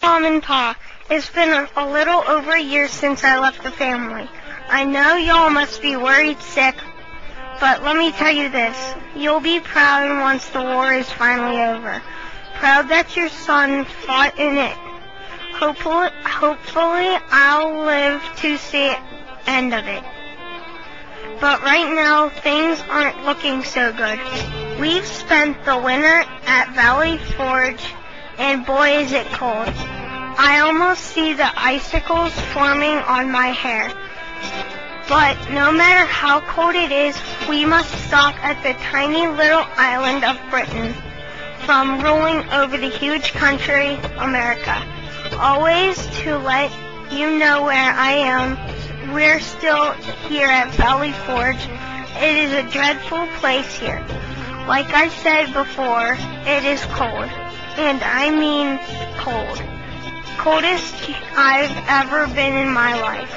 Mom and Pa, it's been a little over a year since I left the family. I know y'all must be worried sick, but let me tell you this. You'll be proud once the war is finally over. Proud that your son fought in it. Hopefully I'll live to see the end of it. But right now, things aren't looking so good. We've spent the winter at Valley Forge, and boy is it cold. I almost see the icicles forming on my hair. But no matter how cold it is, we must stop at the tiny little island of Britain from ruling over the huge country, America. Always to let you know where I am, we're still here at Valley Forge. It is a dreadful place here. Like I said before, it is cold. And I mean cold. Coldest I've ever been in my life.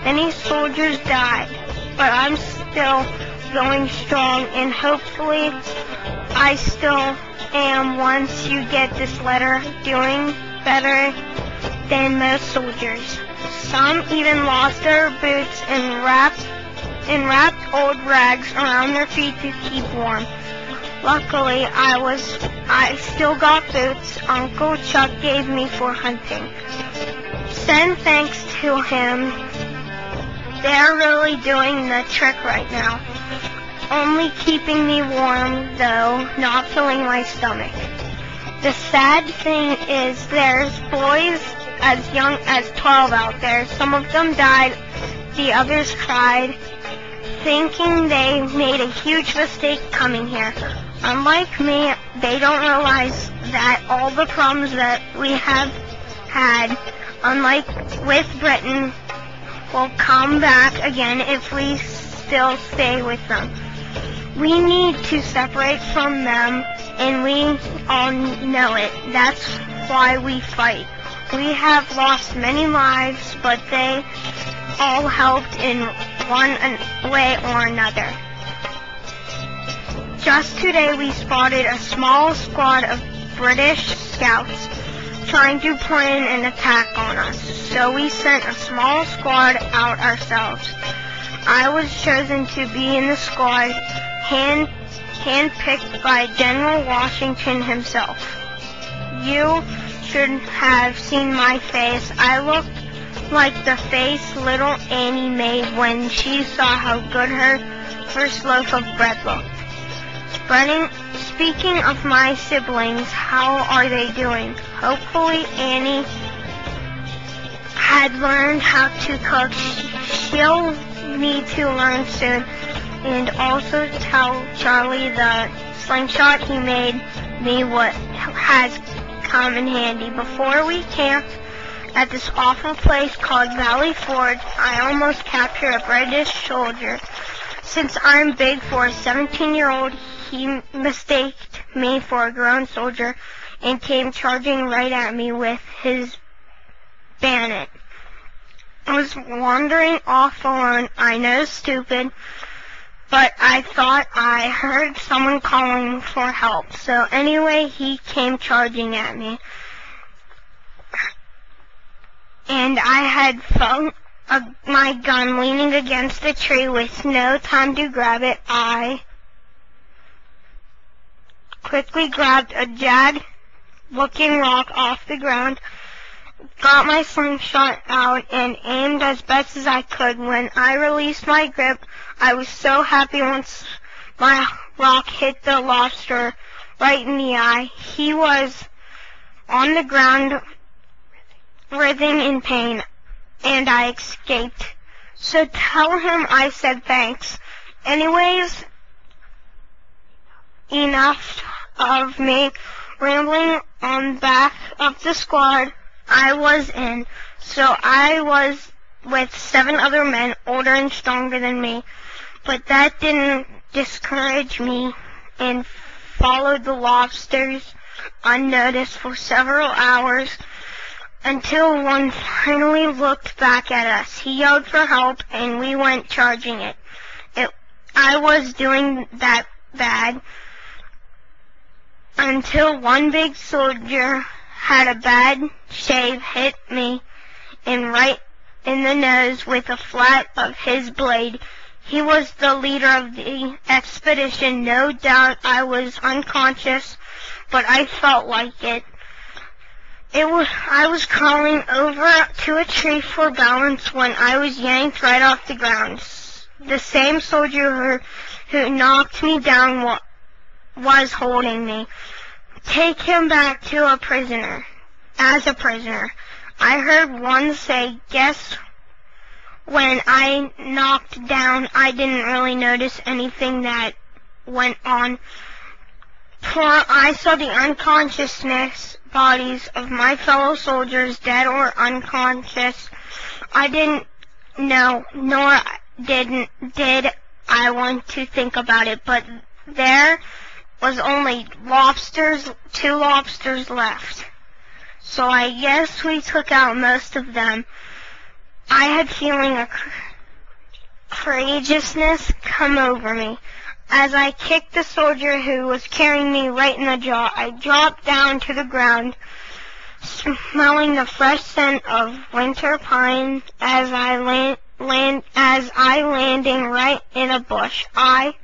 Many soldiers died, but I'm still going strong, and hopefully I still am once you get this letter, doing better than most soldiers. Some even lost their boots and wrapped old rags around their feet to keep warm. Luckily, I still got boots Uncle Chuck gave me for hunting. Send thanks to him. They're really doing the trick right now. Only keeping me warm, though, not filling my stomach. The sad thing is there's boys as young as 12 out there. Some of them died, the others cried, thinking they made a huge mistake coming here. Unlike me, they don't realize that all the problems that we have had, unlike with Britain, will come back again if we still stay with them. We need to separate from them, and we all know it. That's why we fight. We have lost many lives, but they all helped in one way or another. Just today we spotted a small squad of British scouts trying to plan an attack on us, so we sent a small squad out ourselves. I was chosen to be in the squad, handpicked by General Washington himself. You should have seen my face. I looked like the face little Annie made when she saw how good her first loaf of bread looked. Speaking of my siblings, how are they doing? Hopefully Annie had learned how to cook. She'll need to learn soon. And also tell Charlie the slingshot he made me what has come in handy. Before we camped at this awful place called Valley Forge, I almost captured a British soldier. Since I'm big for a 17-year-old, he mistaked me for a grown soldier and came charging right at me with his bayonet. I was wandering off alone. I know, stupid, but I thought I heard someone calling for help. So anyway, he came charging at me. And I had felt my gun leaning against the tree with no time to grab it. I quickly grabbed a jagged-looking rock off the ground, got my slingshot out, and aimed as best as I could. When I released my grip, I was so happy once my rock hit the lobster right in the eye. He was on the ground, writhing in pain, and I escaped. So tell him I said thanks. Anyways, enough of me rambling on back of the squad I was in. So I was with 7 other men older and stronger than me, but that didn't discourage me, and followed the lobsters unnoticed for several hours until one finally looked back at us. He yelled for help, and we went charging it. I was doing that bad until one big soldier had a bad shave hit me right in the nose with the flat of his blade. He was the leader of the expedition. No doubt I was unconscious, but I felt like it. I was crawling over to a tree for balance when I was yanked right off the ground. The same soldier who knocked me down was holding me. Take him back to a prisoner. As a prisoner. I heard one say, guess when I knocked down, I didn't really notice anything that went on. For I saw the unconsciousness bodies of my fellow soldiers, dead or unconscious. I didn't know, nor did I want to think about it, but there was only two lobsters left. So I guess we took out most of them. I had feeling a courageousness come over me. As I kicked the soldier who was carrying me right in the jaw, I dropped down to the ground, smelling the fresh scent of winter pine as I landing right in a bush. I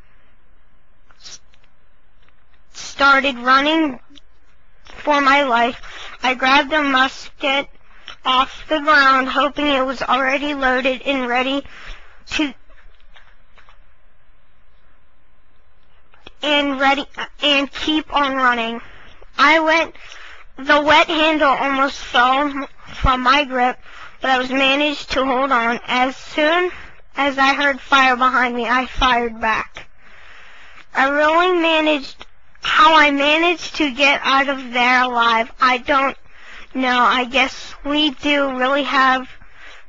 started running for my life. I grabbed a musket off the ground, hoping it was already loaded and ready and keep on running. The wet handle almost fell from my grip, but I managed to hold on. As soon as I heard fire behind me, I fired back. How I managed to get out of there alive, I don't know. I guess we do really have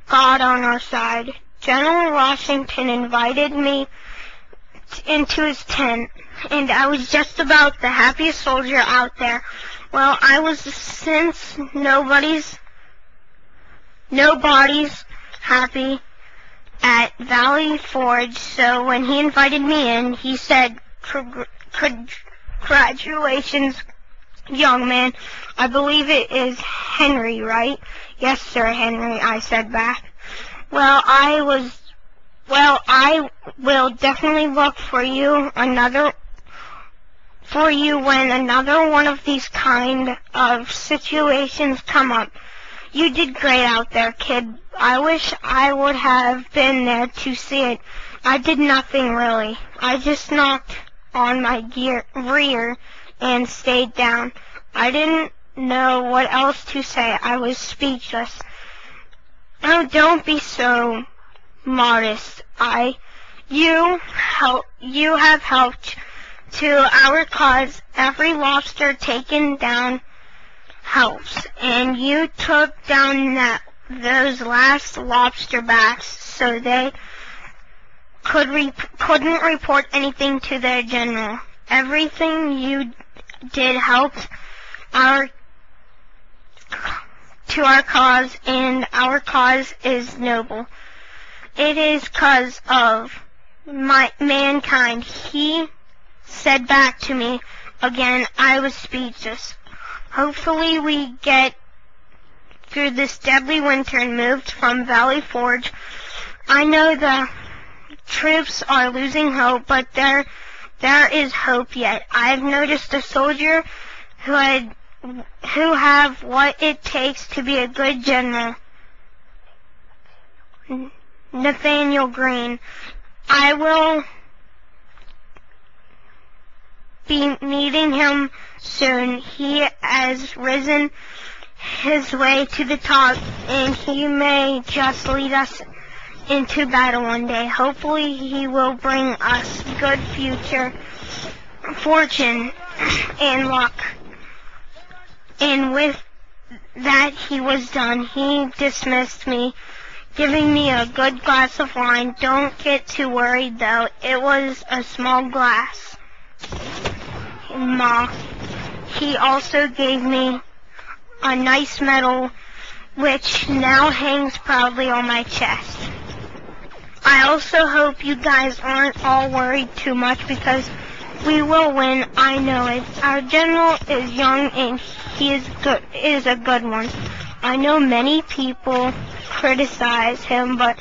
God on our side. General Washington invited me into his tent, and I was just about the happiest soldier out there. Well, I was, since nobody's happy at Valley Forge, so when he invited me in, he said, congratulations, young man. I believe it is Henry, right? Yes, sir, Henry, I said back. Well, I will definitely look for you when another one of these kind of situations come up. You did great out there, kid. I wish I would have been there to see it. I did nothing really. I just knocked on my rear and stayed down. I didn't know what else to say. I was speechless. Oh, don't be so modest. You have helped to our cause. Every lobster taken down helps, and you took down those last lobster backs so they couldn't report anything to their general. Everything you did helped our cause, and our cause is noble. It is 'cause of mankind. He said back to me again. I was speechless. Hopefully we get through this deadly winter and moved from Valley Forge. I know the troops are losing hope, but there is hope yet. I've noticed a soldier who have what it takes to be a good general. Nathaniel Green. I will be meeting him soon. He has risen his way to the top, and he may just lead us into battle one day. Hopefully he will bring us good future, fortune, and luck. And with that he was done. He dismissed me, giving me a good glass of wine. Don't get too worried though. It was a small glass. Ma. He also gave me a nice medal, which now hangs proudly on my chest. I also hope you guys aren't all worried too much, because We will win, I know it. Our general is young and he is a good one. I know many people criticize him, but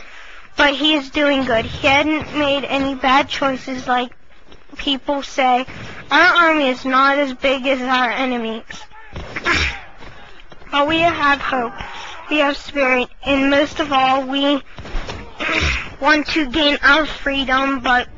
he is doing good. He hadn't made any bad choices like people say. Our army is not as big as our enemies. But we have hope. We have spirit. And most of all, we want to gain our freedom, but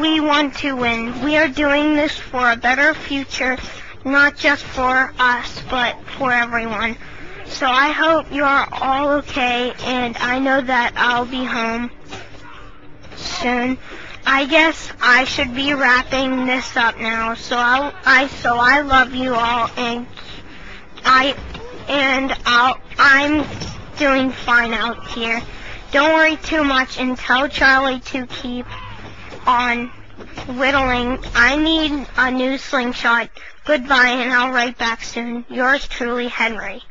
we want to win. We are doing this for a better future, not just for us, but for everyone. So I hope you are all okay, and I know that I'll be home soon. I guess I should be wrapping this up now. So I love you all, and I'm doing fine out here. Don't worry too much, and tell Charlie to keep on whittling. I need a new slingshot. Goodbye, and I'll write back soon. Yours truly, Henry.